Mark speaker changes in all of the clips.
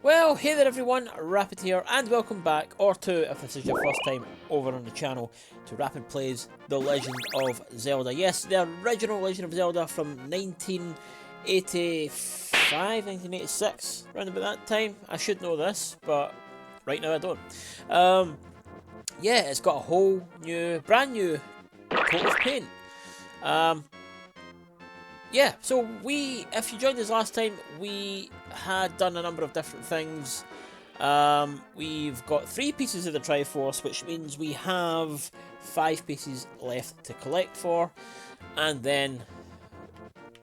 Speaker 1: Well, hey there everyone, Rapid here, and welcome back, or to, if this is your first time over on the channel, to Rapid Plays The Legend of Zelda. Yes, the original Legend of Zelda from 1985, 1986, around about that time. I should know this, but right now I don't. Yeah, it's got a whole new, brand new coat of paint. Yeah, so if you joined us last time, we had done a number of different things. We've got 3 pieces of the Triforce, which means we have 5 pieces left to collect for, and then,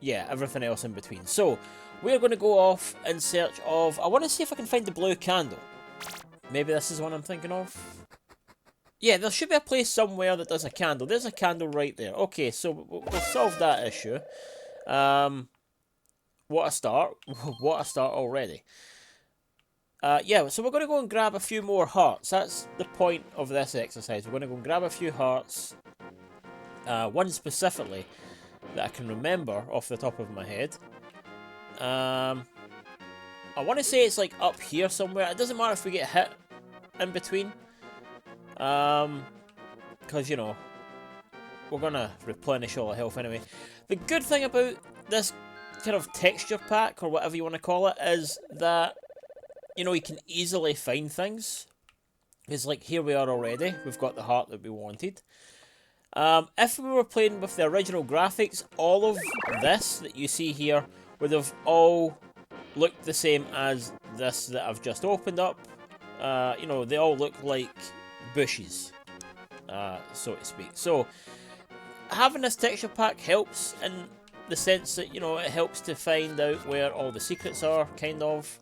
Speaker 1: yeah, everything else in between. So, we're going to go off in search of, I want to see if I can find the blue candle. Maybe this is one I'm thinking of. Yeah, there should be a place somewhere that does a candle. There's a candle right there. Okay, so we'll solve that issue. What a start. What a start already. Yeah, so we're going to go and grab a few more hearts. That's the point of this exercise. We're going to go and grab a few hearts. One specifically that I can remember off the top of my head. I want to say it's like up here somewhere. It doesn't matter if we get hit in between. Because, you know, we're going to replenish all our health anyway. The good thing about this kind of texture pack, or whatever you want to call it, is that, you know, you can easily find things. It's like, here we are already. We've got the heart that we wanted. If we were playing with the original graphics, all of this that you see here would have all looked the same as this that I've just opened up. You know, they all look like bushes, so to speak. So, having this texture pack helps in the sense that, you know, it helps to find out where all the secrets are, kind of.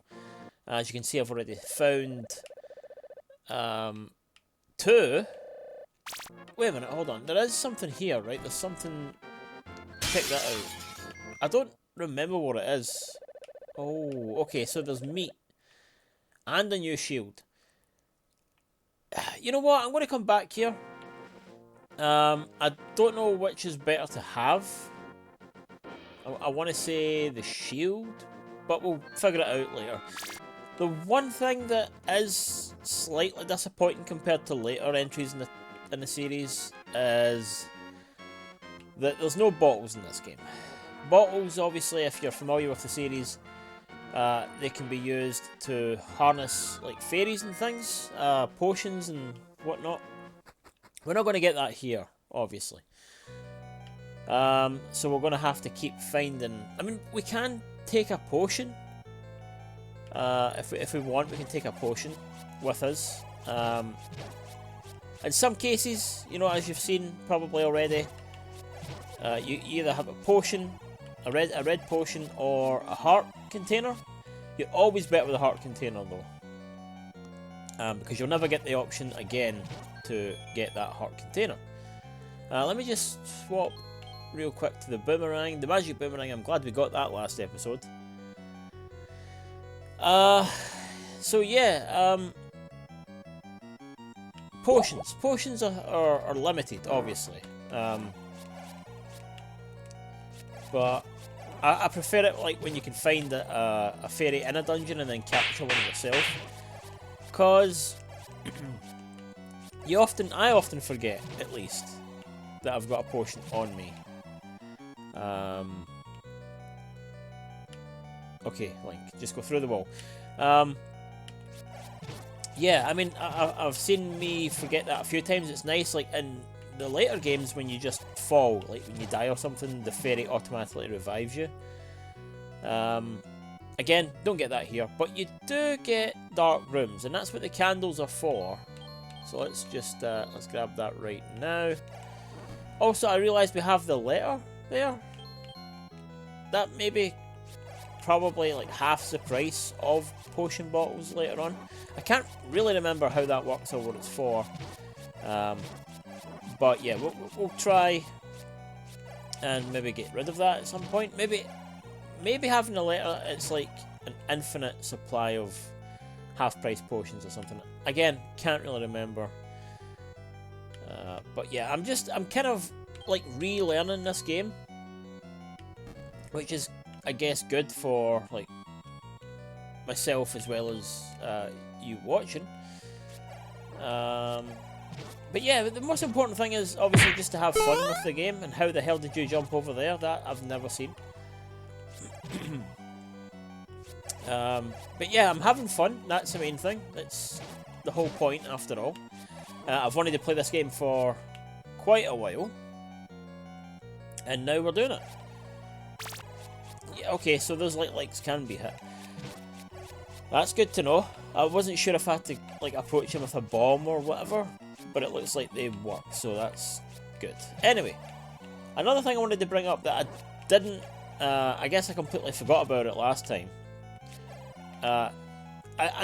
Speaker 1: As you can see, I've already found 2. Wait a minute, hold on. There is something here, right? There's something. Check that out. I don't remember what it is. Oh, okay, so there's meat. And a new shield. You know what? I'm going to come back here. I don't know which is better to have. I want to say the shield, but we'll figure it out later. The one thing that is slightly disappointing compared to later entries in the series is that there's no bottles in this game. Bottles, obviously, if you're familiar with the series, they can be used to harness like fairies and things, potions and whatnot. We're not going to get that here, obviously. So we're going to have to keep finding. I mean, we can take a potion. If we want, we can take a potion with us. In some cases, you know, as you've seen probably already, you either have a potion, a red potion, or a heart container. You're always better with a heart container though, because you'll never get the option again to get that heart container. Let me just swap real quick to the boomerang, the magic boomerang. I'm glad we got that last episode. So yeah, potions are limited, obviously, but I prefer it like when you can find a fairy in a dungeon and then capture one yourself, because I often forget, at least, that I've got a potion on me. Okay, Link, just go through the wall. Yeah, I mean, I've seen me forget that a few times. It's nice, like, in the later games when you just fall, like when you die or something, the fairy automatically revives you. Again, don't get that here, but you do get dark rooms, and that's what the candles are for. So let's just, let's grab that right now. Also, I realised we have the letter there. That maybe probably like half the price of potion bottles later on. I can't really remember how that works or what it's for. But yeah, we'll try and maybe get rid of that at some point. Maybe having a letter, it's like an infinite supply of half-price potions or something. Again, can't really remember. But yeah, I'm kind of like relearning this game, which is, I guess, good for like myself as well as you watching. But yeah, the most important thing is obviously just to have fun with the game. And how the hell did you jump over there? That I've never seen. But yeah, I'm having fun. That's the main thing. That's the whole point, after all. I've wanted to play this game for quite a while, and now we're doing it. Yeah, okay, so those lights can be hit. That's good to know. I wasn't sure if I had to like approach him with a bomb or whatever, but it looks like they work, so that's good. Anyway, another thing I wanted to bring up that I didn't, I guess I completely forgot about it last time. I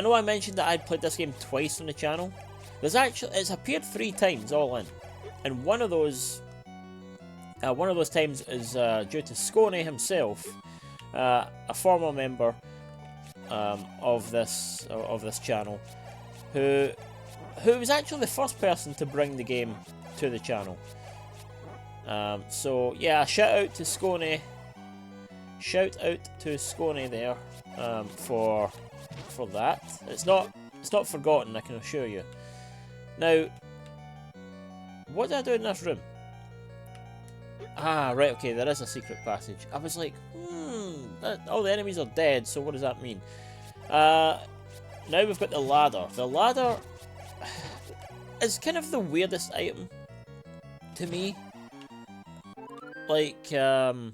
Speaker 1: know I mentioned that I'd played this game twice on the channel. It's appeared 3 times all in, and one of those times is due to Scone himself, a former member of this channel, who was actually the first person to bring the game to the channel. So yeah, shout out to Scone. Shout out to Scone there for that. It's not forgotten, I can assure you. Now, what did I do in this room? Ah, right, okay, there is a secret passage. I was like, all the enemies are dead, so what does that mean? Now we've got the ladder. The ladder is kind of the weirdest item to me. Like, it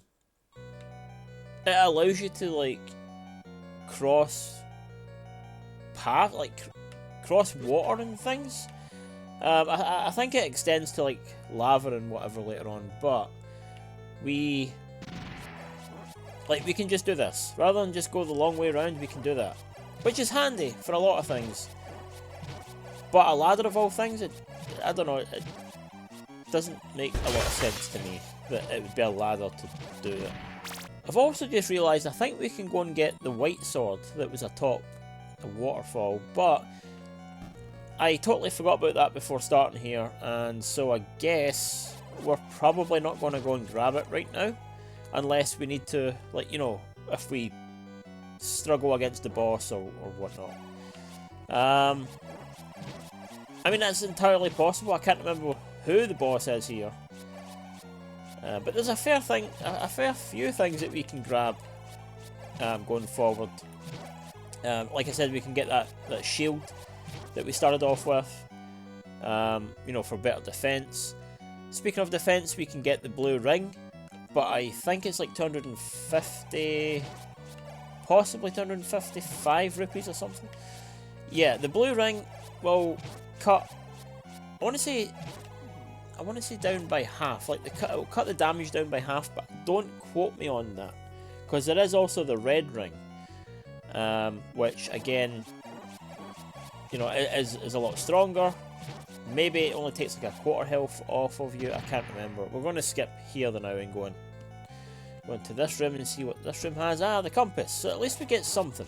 Speaker 1: allows you to, like, cross path, like, cross water and things. I think it extends to like lava and whatever later on, but we can just do this rather than just go the long way around. We can do that, which is handy for a lot of things. But a ladder of all things, I don't know, it doesn't make a lot of sense to me that it would be a ladder to do it. I've also just realised I think we can go and get the white sword that was atop a waterfall, but I totally forgot about that before starting here, and so I guess we're probably not going to go and grab it right now, unless we need to, like, you know, if we struggle against the boss or whatnot. I mean, that's entirely possible. I can't remember who the boss is here, but there's a fair few things that we can grab going forward. Like I said, we can get that shield that we started off with, you know, for better defense. Speaking of defense, we can get the blue ring, but I think it's like 250, possibly 255 rupees or something. Yeah, the blue ring will cut, I want to say down by half. Like, it will cut the damage down by half, but don't quote me on that, because there is also the red ring, which again, you know, is a lot stronger. Maybe it only takes like a quarter health off of you. I can't remember. We're going to skip here now and go into this room and see what this room has. Ah, the compass. So at least we get something.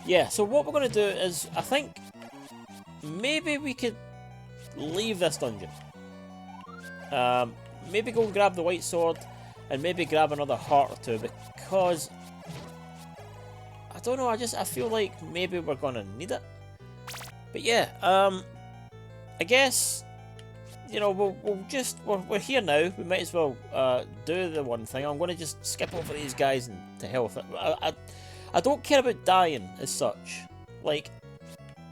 Speaker 1: Yeah, so what we're going to do is, I think maybe we could leave this dungeon. Maybe go and grab the white sword, and maybe grab another heart or two, because I don't know, I feel like maybe we're gonna need it. But yeah, I guess, you know, we're here now. We might as well do the one thing. I'm gonna just skip over these guys and to hell with it. I don't care about dying as such. Like,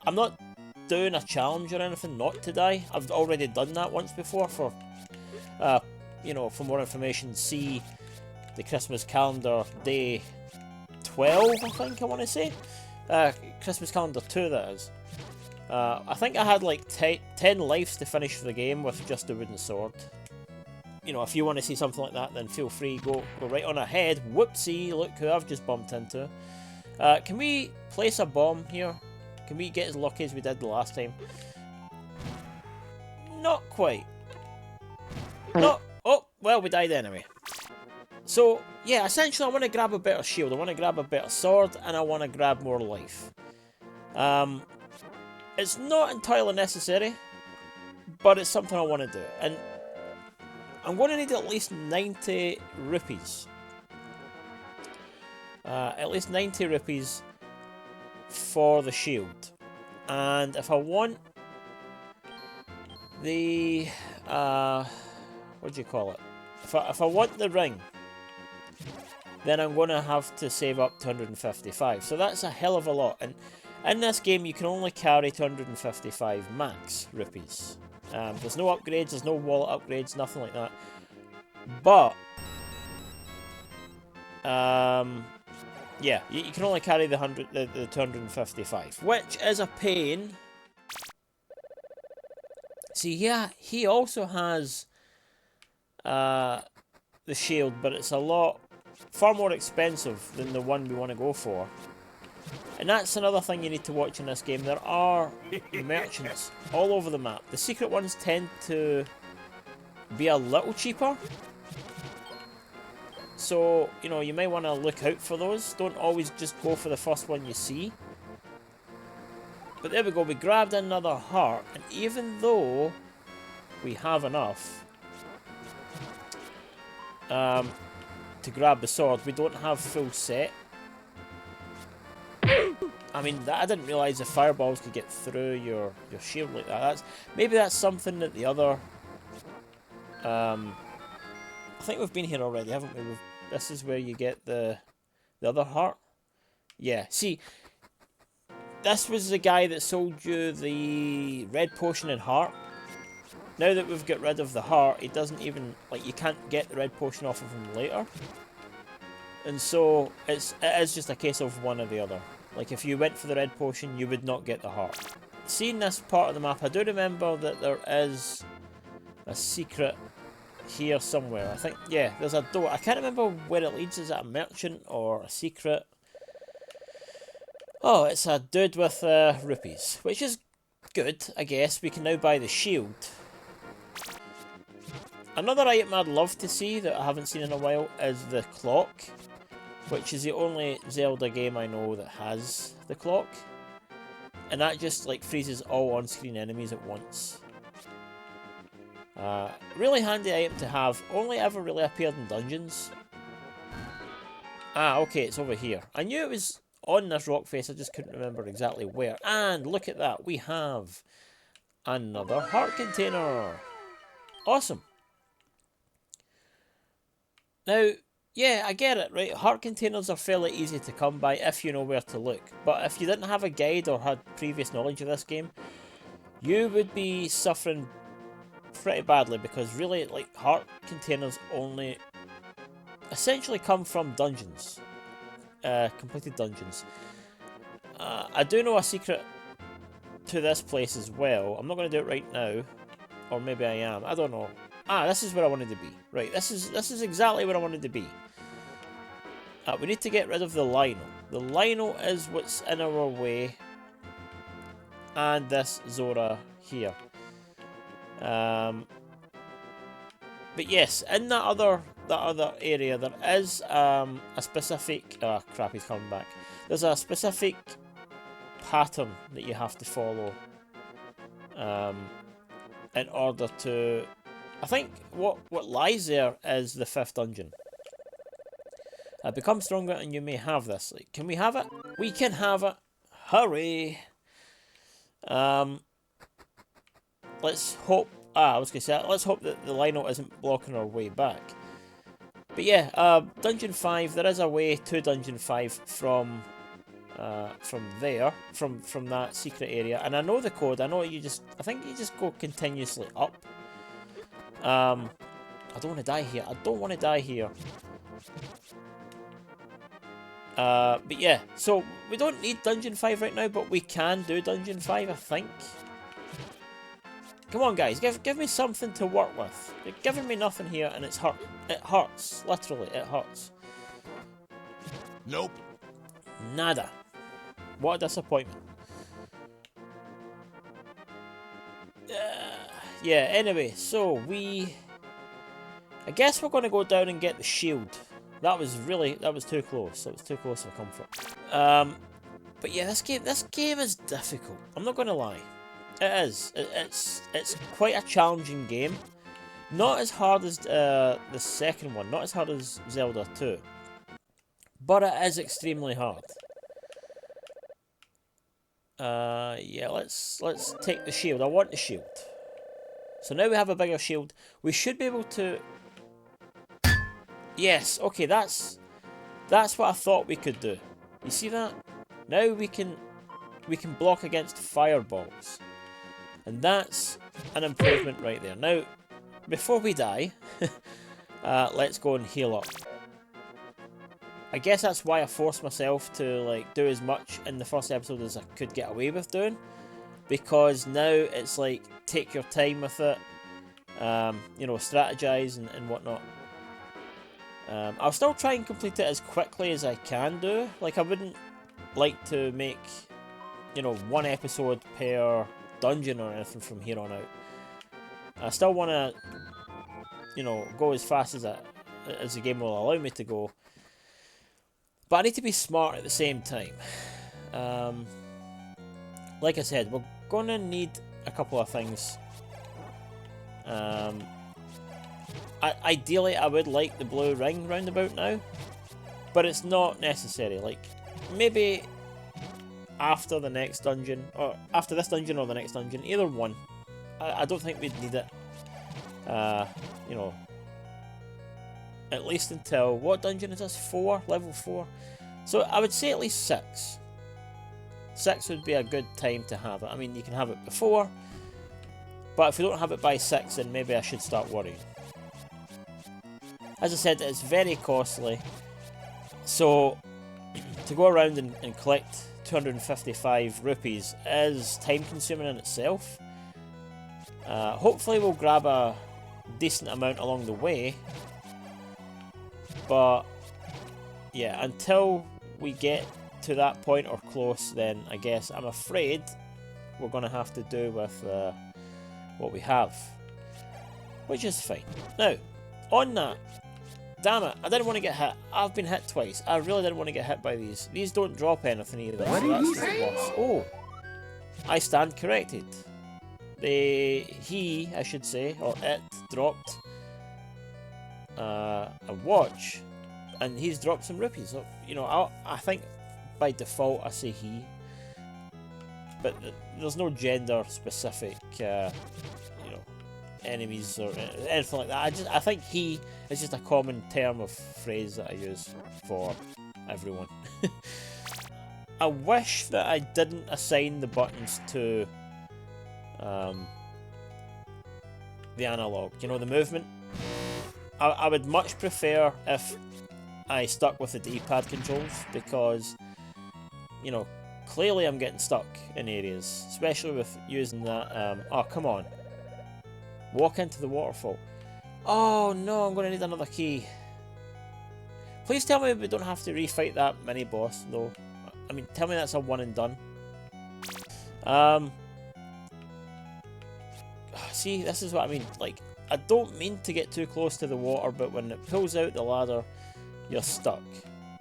Speaker 1: I'm not doing a challenge or anything not to die. I've already done that once before. For you know, for more information, see the Christmas calendar day 12, I think I want to say. Christmas calendar 2, that is. I think I had like 10 lives to finish the game with just a wooden sword. You know, if you want to see something like that, then feel free, go right on ahead. Whoopsie, look who I've just bumped into. Can we place a bomb here? Can we get as lucky as we did the last time? Not quite. No. Oh, well, we died anyway. So, yeah, essentially I want to grab a better shield, I want to grab a better sword, and I want to grab more life. It's not entirely necessary, but it's something I want to do. And I'm going to need at least 90 rupees. At least 90 rupees for the shield. And if I want the... what do you call it? If I want the ring, then I'm going to have to save up 255. So that's a hell of a lot. And in this game, you can only carry 255 max rupees. There's no upgrades, there's no wallet upgrades, nothing like that. But, yeah, you can only carry the 255, which is a pain. See, yeah, he also has the shield, but it's far more expensive than the one we want to go for. And that's another thing you need to watch in this game. There are merchants all over the map. The secret ones tend to be a little cheaper. So, you know, you may want to look out for those. Don't always just go for the first one you see. But there we go, we grabbed another heart. And even though we have enough to grab the sword, we don't have full set. I mean, I didn't realise the fireballs could get through your shield like that. Maybe that's something that the other... I think we've been here already, haven't we? This is where you get the other heart. Yeah, see, this was the guy that sold you the red potion and heart. Now that we've got rid of the heart, he doesn't even... Like, you can't get the red potion off of him later. And so, it is just a case of one or the other. Like, if you went for the red potion, you would not get the heart. Seeing this part of the map, I do remember that there is a secret here somewhere. I think, yeah, there's a door. I can't remember where it leads. Is it a merchant or a secret? Oh, it's a dude with rupees, which is good, I guess. We can now buy the shield. Another item I'd love to see that I haven't seen in a while is the clock, which is the only Zelda game I know that has the clock. And that just like freezes all on-screen enemies at once. Really handy item to have. Only ever really appeared in dungeons. Ah, okay, it's over here. I knew it was on this rock face, I just couldn't remember exactly where. And look at that, we have another heart container. Awesome. Now, yeah, I get it, right? Heart containers are fairly easy to come by if you know where to look. But if you didn't have a guide or had previous knowledge of this game, you would be suffering pretty badly, because really, like, heart containers only essentially come from dungeons. Completed dungeons. I do know a secret to this place as well. I'm not going to do it right now. Or maybe I am. I don't know. Ah, this is where I wanted to be. Right, this is exactly where I wanted to be. We need to get rid of the Lino. The Lino is what's in our way. And this Zora here. But yes, in that other area there is a specific... Oh crap, he's coming back. There's a specific pattern that you have to follow in order to... I think what lies there is the 5th dungeon. Become stronger and you may have this. Like, can we have it? We can have it. Hurry! Let's hope... I was going to say, let's hope that the Lino isn't blocking our way back. But yeah, Dungeon 5, there is a way to Dungeon 5 from there, from that secret area. And I know the code, I think you just go continuously up. I don't want to die here, I don't want to die here. But yeah, so we don't need Dungeon 5 right now, but we can do Dungeon 5, I think. Come on, guys, give me something to work with. You're giving me nothing here, and it hurts. Literally, it hurts.
Speaker 2: Nope.
Speaker 1: Nada. What a disappointment. Yeah, anyway, so I guess we're going to go down and get the shield. That was too close. That was too close for comfort. But yeah, this game is difficult. I'm not going to lie. It is. It's quite a challenging game. Not as hard as the second one, not as hard as Zelda 2. But it is extremely hard. Yeah, let's take the shield. I want the shield. So now we have a bigger shield. We should be able to... Yes, okay, that's what I thought we could do. You see that? Now we can block against fireballs. And that's an improvement right there. Now, before we die, let's go and heal up. I guess that's why I forced myself to like do as much in the first episode as I could get away with doing. Because now it's like, take your time with it. You know, strategize and whatnot. I'll still try and complete it as quickly as I can do. Like, I wouldn't like to make, you know, one episode per dungeon or anything from here on out. I still want to, you know, go as fast as the game will allow me to go. But I need to be smart at the same time. Like I said, we're going to need a couple of things. Ideally, I would like the blue ring roundabout now, but it's not necessary. Like, maybe after the next dungeon, or after this dungeon or the next dungeon, either one. I don't think we'd need it. You know, at least until, what dungeon is this? 4? Level 4? So I would say at least 6. 6 would be a good time to have it. I mean, you can have it before, but if you don't have it by 6, then maybe I should start worrying. As I said, it's very costly, so to go around and collect 255 rupees is time consuming in itself. Hopefully we'll grab a decent amount along the way, but yeah, until we get to that point or close, then I guess I'm afraid we're going to have to do with what we have, which is fine. Now, on that, damn it, I didn't want to get hit. I've been hit twice. I really didn't want to get hit by these. These don't drop anything either, so that's just a loss. Oh, I stand corrected. He, I should say, or it, dropped a watch, and he's dropped some rupees. So, you know, I think by default I say he, but there's no gender specific, you know, enemies or anything like that. I think he is just a common term of phrase that I use for everyone. I wish that I didn't assign the buttons to the analog, you know, the movement. I would much prefer if I stuck with the D-pad controls, because, you know, clearly I'm getting stuck in areas, especially with using that. Oh, come on. Walk into the waterfall. Oh no, I'm going to need another key. Please tell me we don't have to refight that mini boss, though. I mean, tell me that's a one and done. See, this is what I mean. Like, I don't mean to get too close to the water, but when it pulls out the ladder, you're stuck,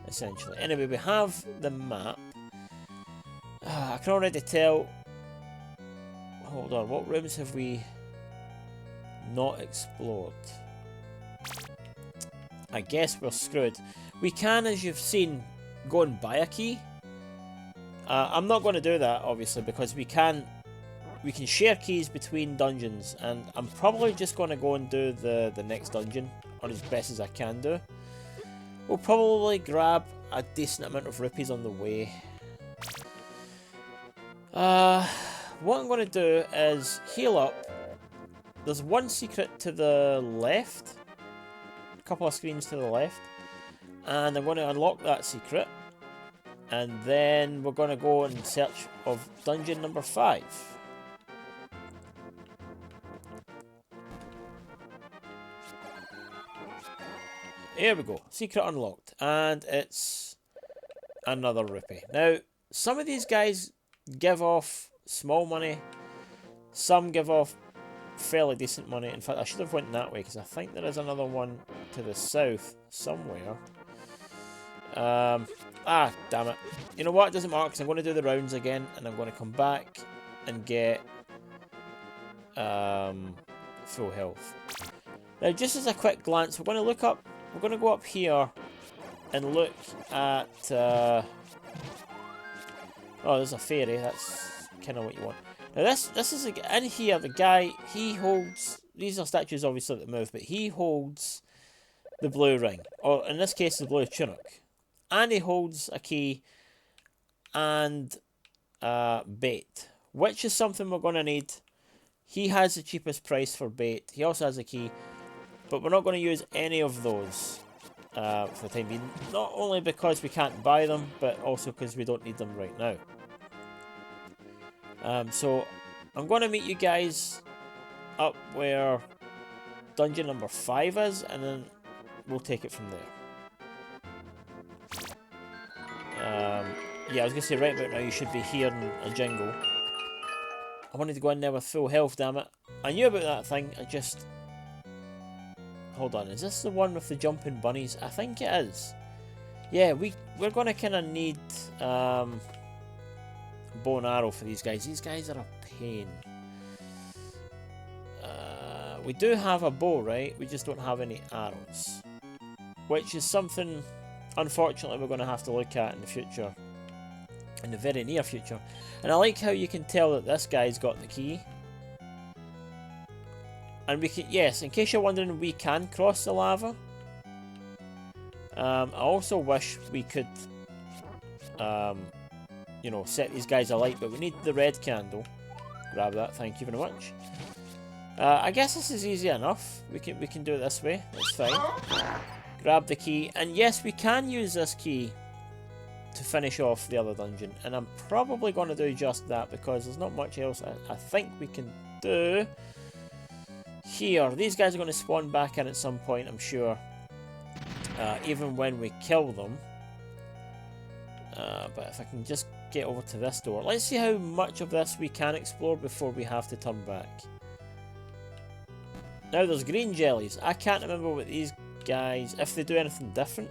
Speaker 1: essentially. Anyway, we have the map. I can already tell... Hold on, what rooms have we not explored? I guess we're screwed. We can, as you've seen, go and buy a key. I'm not going to do that, obviously, because we can share keys between dungeons, and I'm probably just going to go and do the next dungeon, or as best as I can do. We'll probably grab a decent amount of rupees on the way. What I'm going to do is heal up. There's one secret to the left, a couple of screens to the left, and I'm going to unlock that secret, and then we're going to go in search of dungeon number 5. Here we go, secret unlocked, and it's another rupee. Now, some of these guys give off small money, some give off fairly decent money. In fact, I should have went that way, because I think there is another one to the south somewhere. Damn it. You know what, it doesn't matter, because I'm going to do the rounds again, and I'm going to come back and get full health. Now, just as a quick glance, we're going to go up here and look at, oh, there's a fairy, that's kind of what you want. Now this is, in here, the guy, he holds, these are statues obviously that move, but he holds the blue ring, or in this case the blue tunic. And he holds a key and bait, which is something we're going to need. He has the cheapest price for bait, he also has a key, but we're not going to use any of those for the time being. Not only because we can't buy them, but also because we don't need them right now. So I'm going to meet you guys up where dungeon number 5 is, and then we'll take it from there. Yeah, I was going to say right about now you should be hearing a jingle. I wanted to go in there with full health, damn it. I knew about that thing, I just... Hold on, is this the one with the jumping bunnies? I think it is. Yeah, we're going to kind of need bow and arrow for these guys. These guys are a pain. We do have a bow, right? We just don't have any arrows. Which is something, unfortunately, we're going to have to look at in the future. In the very near future. And I like how you can tell that this guy's got the key. And we can, yes, in case you're wondering, we can cross the lava. I also wish we could, you know, set these guys alight, but we need the red candle. Grab that, thank you very much. I guess this is easy enough. We can do it this way. That's fine. Grab the key, and yes, we can use this key to finish off the other dungeon. And I'm probably going to do just that because there's not much else I think we can do. Here, these guys are going to spawn back in at some point, I'm sure. Even when we kill them. But if I can just get over to this door. Let's see how much of this we can explore before we have to turn back. Now there's green jellies. I can't remember what these guys, if they do anything different.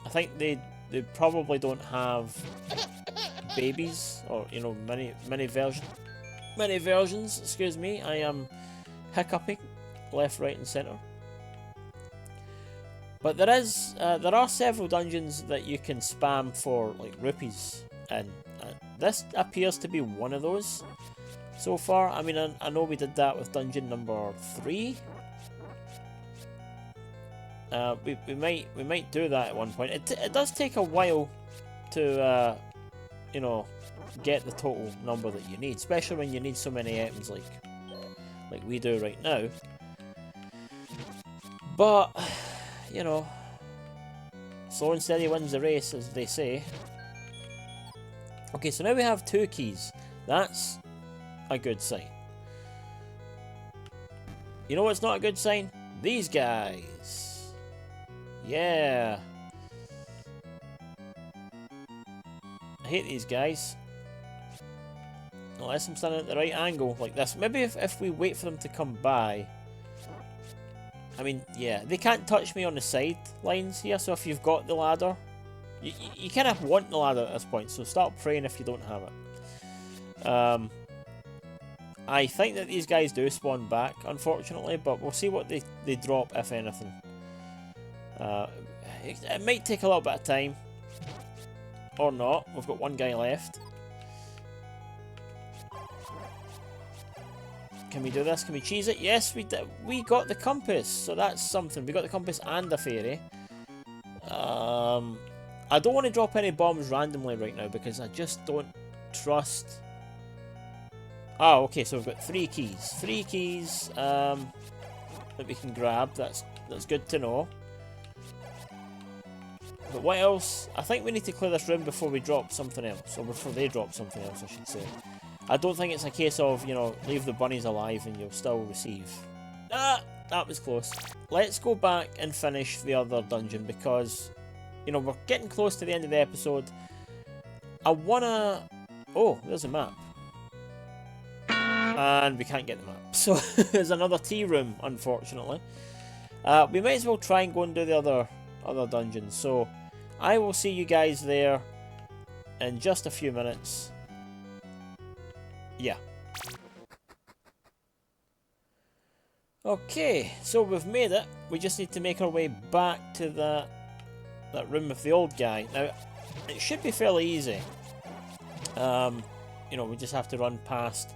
Speaker 1: I think they probably don't have babies, or, you know, many versions, excuse me. I am hiccuping left, right and centre. But there are several dungeons that you can spam for like rupees, and this appears to be one of those so far. I mean, I know we did that with dungeon number 3. We might do that at one point. It does take a while to you know, get the total number that you need, especially when you need so many items like we do right now. But you know, slow and steady wins the race, as they say. Okay, so now we have 2 keys. That's a good sign. You know what's not a good sign? These guys. Yeah. I hate these guys. Unless I'm standing at the right angle, like this. Maybe if we wait for them to come by. I mean, yeah, they can't touch me on the side lines here, so if you've got the ladder, you kind of want the ladder at this point, so start praying if you don't have it. I think that these guys do spawn back, unfortunately, but we'll see what they drop, if anything. It might take a little bit of time, or not. We've got one guy left. Can we do this? Can we cheese it? Yes, we did. We got the compass, so that's something. We got the compass and a fairy. I don't want to drop any bombs randomly right now because I just don't trust. Oh, okay. So we've got 3 keys. 3 keys that we can grab. That's good to know. But what else? I think we need to clear this room before we drop something else, or before they drop something else, I should say. I don't think it's a case of, you know, leave the bunnies alive and you'll still receive. Ah, that was close. Let's go back and finish the other dungeon because, you know, we're getting close to the end of the episode. I wanna... Oh, there's a map. And we can't get the map. So, there's another tea room, unfortunately. We might as well try and go and do the other dungeons. So, I will see you guys there in just a few minutes. Yeah. Okay, so we've made it. We just need to make our way back to that room with the old guy. Now, it should be fairly easy. You know, we just have to run past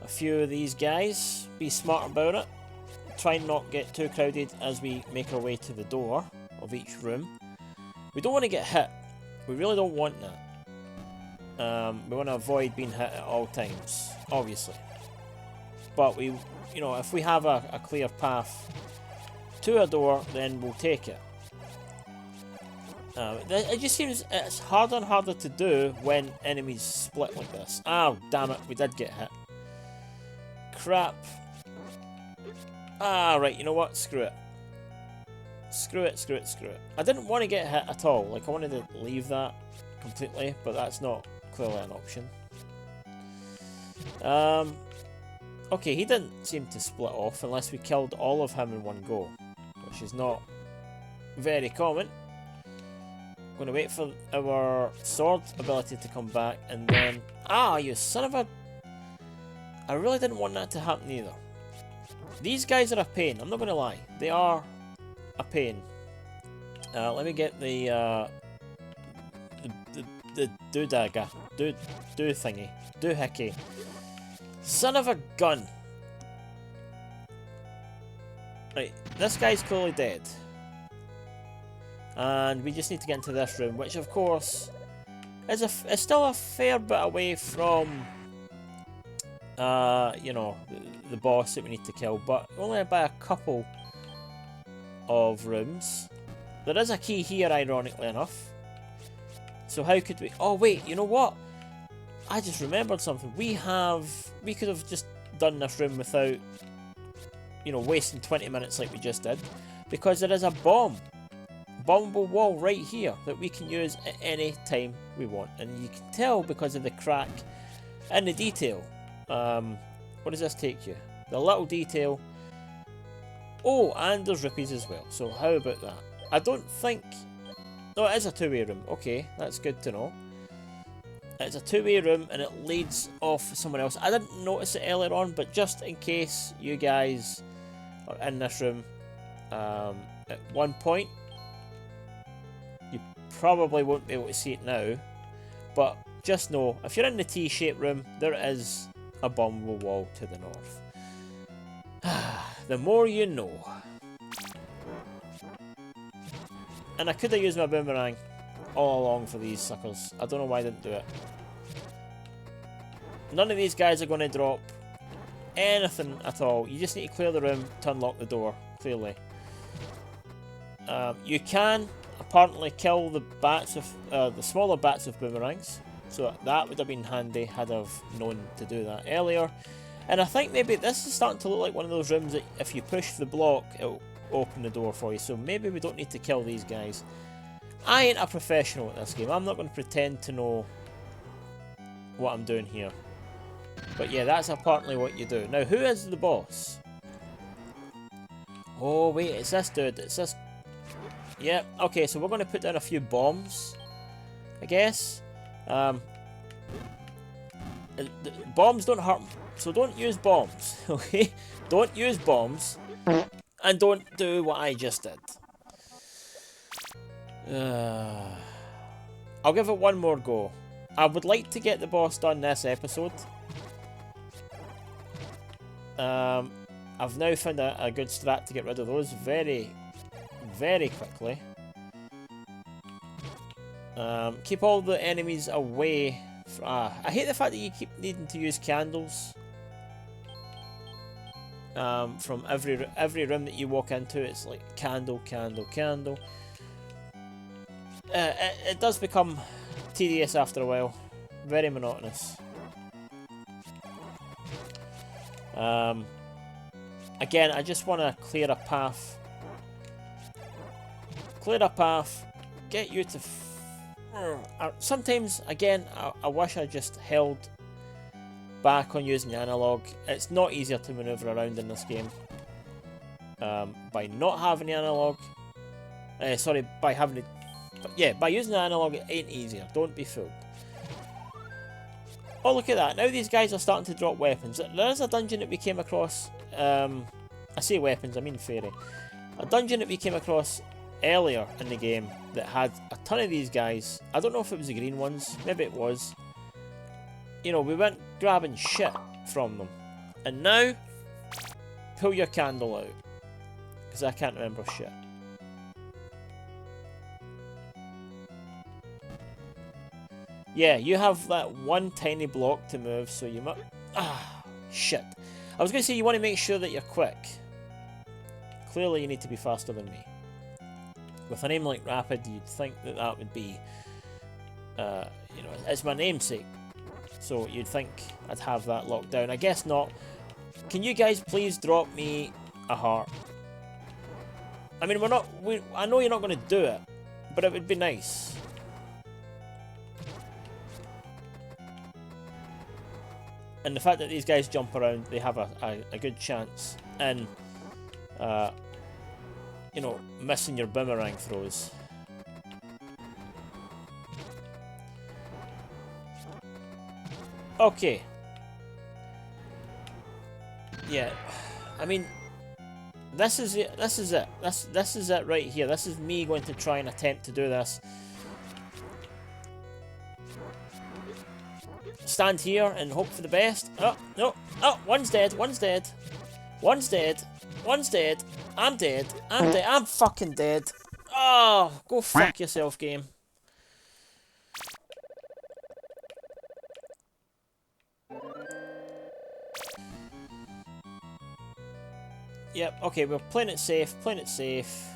Speaker 1: a few of these guys. Be smart about it. Try and not get too crowded as we make our way to the door of each room. We don't want to get hit. We really don't want that. We want to avoid being hit at all times, obviously. But you know, if we have a clear path to a door, then we'll take it. It just seems it's harder and harder to do when enemies split like this. Oh, damn it, we did get hit. Crap. Ah, right, you know what? Screw it. Screw it, screw it, screw it. I didn't want to get hit at all. Like, I wanted to leave that completely, but that's not clearly an option. Okay, he didn't seem to split off unless we killed all of him in one go, which is not very common. Going to wait for our sword ability to come back, and then... Ah, you son of a... I really didn't want that to happen either. These guys are a pain, I'm not going to lie. They are a pain. Let me get the doodaga. Do thingy. Doohickey. Son of a gun! Right, this guy's clearly dead. And we just need to get into this room, which of course is still a fair bit away from, you know, the boss that we need to kill, but only by a couple of rooms. There is a key here, ironically enough. So how could we... Oh wait, you know what? I just remembered something. We could have just done this room without, you know, wasting 20 minutes like we just did, because there is a bombable wall right here that we can use at any time we want, and you can tell because of the crack in the detail. What does this take you? The little detail. Oh, and there's rupees as well, so how about that? I don't think... No, it is a two-way room. Okay, that's good to know. It's a two-way room and it leads off somewhere else. I didn't notice it earlier on, but just in case you guys are in this room at one point, you probably won't be able to see it now, but just know, if you're in the T-shaped room, there is a bombable wall to the north. The more you know. And I could have used my boomerang all along for these suckers. I don't know why I didn't do it. None of these guys are going to drop anything at all. You just need to clear the room to unlock the door, clearly. You can apparently kill the bats of the smaller bats of boomerangs, so that would have been handy had I've known to do that earlier. And I think maybe this is starting to look like one of those rooms that if you push the block, it'll open the door for you. So maybe we don't need to kill these guys. I ain't a professional at this game. I'm not going to pretend to know what I'm doing here. But yeah, that's apparently what you do. Now, who is the boss? Oh, wait, it's this dude. It's this... Yep, okay, so we're going to put down a few bombs, I guess. Bombs don't hurt, so don't use bombs, okay? Don't use bombs, and don't do what I just did. I'll give it one more go. I would like to get the boss done this episode. I've now found a good strat to get rid of those very, very quickly. Keep all the enemies away. I hate the fact that you keep needing to use candles. From every room that you walk into, it's like candle, candle, candle. It does become tedious after a while. Very monotonous. Again, I just want to clear a path. Clear a path. Get you to... Sometimes, again, I wish I just held back on using the analog. It's not easier to maneuver around in this game. By not having the analog... sorry, by having it... Yeah, by using the analog, it ain't easier. Don't be fooled. Oh, look at that. Now these guys are starting to drop weapons. There is a dungeon that we came across I say weapons, I mean fairy. A dungeon that we came across earlier in the game that had a ton of these guys. I don't know if it was the green ones, maybe it was. You know, we went grabbing shit from them. And now, pull your candle out. Because I can't remember shit. Yeah, you have that one tiny block to move, so you must... Ah, shit. I was going to say you want to make sure that you're quick. Clearly you need to be faster than me. With a name like Rapid, you'd think that that would be... you know, it's my namesake. So you'd think I'd have that locked down. I guess not. Can you guys please drop me a heart? I mean, I know you're not going to do it, but it would be nice. And the fact that these guys jump around, they have a good chance in, you know, missing your boomerang throws. Okay. Yeah, I mean, this is it. This is it. This is it right here. This is me going to try and attempt to do this. Stand here and hope for the best. Oh, no. Oh, one's dead. One's dead. One's dead. One's dead. I'm dead. I'm dead. I'm fucking dead. Oh, go fuck yourself, game. Yep, okay, we're playing it safe. Playing it safe.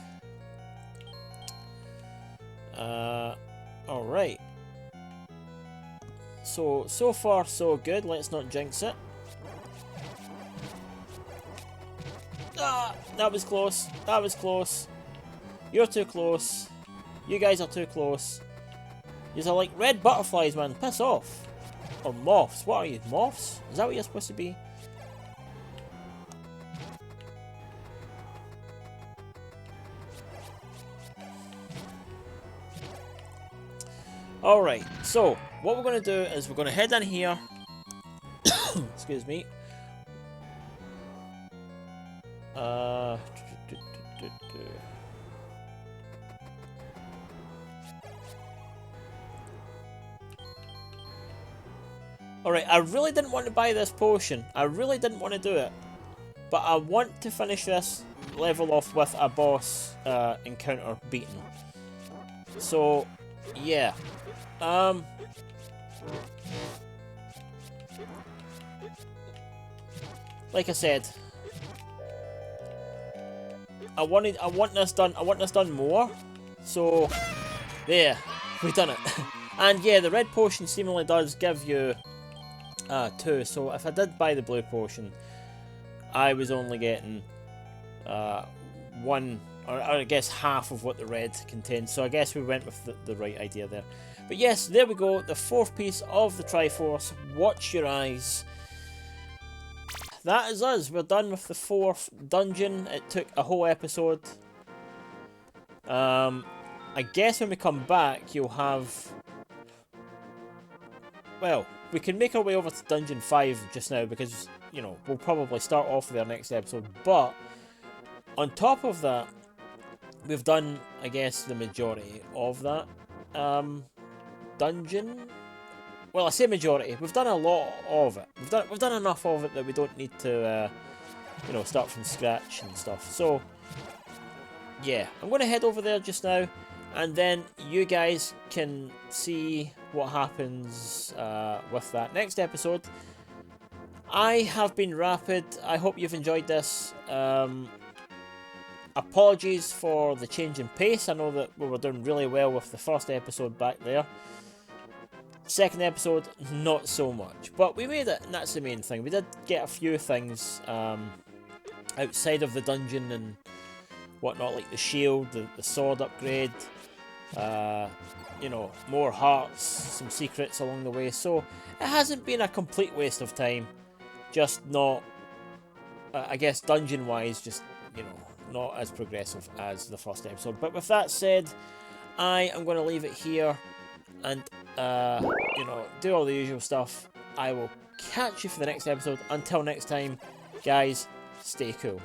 Speaker 1: Alright. So far, so good. Let's not jinx it. Ah, that was close. That was close. You're too close. You guys are too close. These are like red butterflies, man. Piss off. Or moths. What are you? Moths? Is that what you're supposed to be? Alright, so what we're going to do is we're going to head in here. Excuse me. Alright, I really didn't want to buy this potion. I really didn't want to do it. But I want to finish this level off with a boss encounter beaten. So, yeah. Like I said, I want this done more. So there, we've done it. And yeah, the red potion seemingly does give you 2. So if I did buy the blue potion, I was only getting 1, or I guess half of what the red contains. So I guess we went with the right idea there. But yes, there we go, the 4th piece of the Triforce. Watch your eyes. That is us. We're done with the 4th dungeon. It took a whole episode. I guess when we come back, you'll have... Well, we can make our way over to Dungeon 5 just now because, you know, we'll probably start off there next episode. But, on top of that, we've done, I guess, the majority of that dungeon. Well, I say majority. We've done a lot of it. We've done enough of it that we don't need to, you know, start from scratch and stuff. So, yeah, I'm going to head over there just now, and then you guys can see what happens with that next episode. I have been Rapid. I hope you've enjoyed this. Apologies for the change in pace. I know that we were doing really well with the first episode back there. Second episode, not so much. But we made it, and that's the main thing. We did get a few things outside of the dungeon and whatnot, like the shield, the sword upgrade, you know, more hearts, some secrets along the way. So it hasn't been a complete waste of time. Just not, I guess, dungeon-wise, just, you know, not as progressive as the first episode. But with that said, I am going to leave it here and, you know, do all the usual stuff. I will catch you for the next episode. Until next time, guys, stay cool.